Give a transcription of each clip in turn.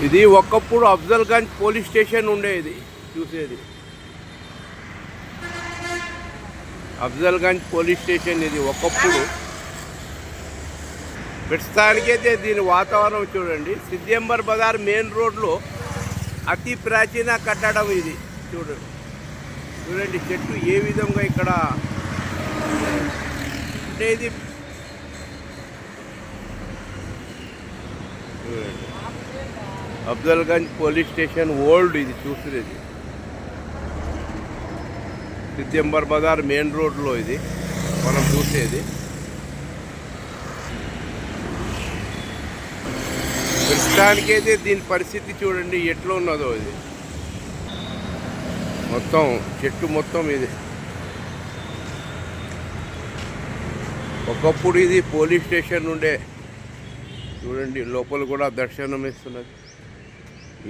ఇది ఒకప్పుడు Afzalgunj police station ఉండేది. చూసేది అఫ్జల్గంజ్ పోలీస్ స్టేషన్ ఇది ఒకప్పుడు. ప్రస్తుతానికైతే దీని వాతావరణం చూడండి. సిద్దింబర్ బజార్ మెయిన్ రోడ్లో అతి ప్రాచీన కట్టడం ఇది. చూడండి చెట్టు ఏ విధంగా ఇక్కడ అంటే ఇది అఫ్జల్గంజ్ పోలీస్ స్టేషన్ ఓల్డ్ ఇది. చూసేది సిద్దింబర్ బజార్ మెయిన్ రోడ్లో ఇది మనం చూసేది. ప్రస్తుతానికైతే దీని పరిస్థితి చూడండి ఎట్లా ఉన్నదో. ఇది మొత్తం చెట్టు మొత్తం ఇది. ఒకప్పుడు ఇది పోలీస్ స్టేషన్ ఉండే. చూడండి లోపల కూడా దర్శనం ఇస్తున్నది.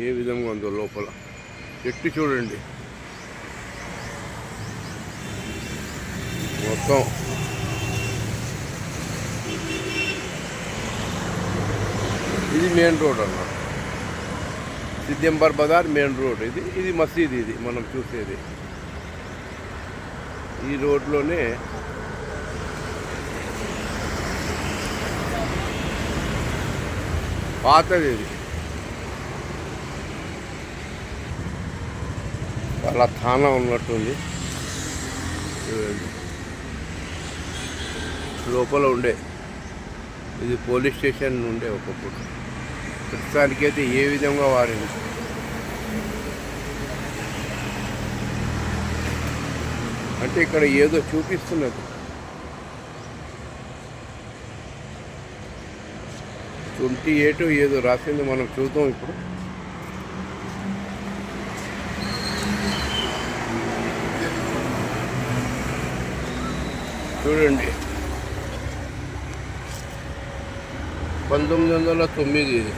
ఏ విధంగా ఉందో లోపల చెట్టు చూడండి మొత్తం. ఇది మెయిన్ రోడ్ అన్నమాట. సిద్దింబర్ బజార్ మెయిన్ రోడ్ ఇది. ఇది మసీద్ ఇది మనం చూసేది. ఈ రోడ్లోనే పాతది ఇది. వాళ్ళ థానా ఉన్నట్టుంది. లోపల ఉండే ఇది పోలీస్ స్టేషన్ ఉండే ఒకప్పుడు. ప్రస్తుతానికైతే ఏ విధంగా వారింది అంటే ఇక్కడ ఏదో చూపిస్తున్నది. 28 ఏదో రాసింది మనం చూద్దాం ఇప్పుడు. చూడండి 1909 ఇది.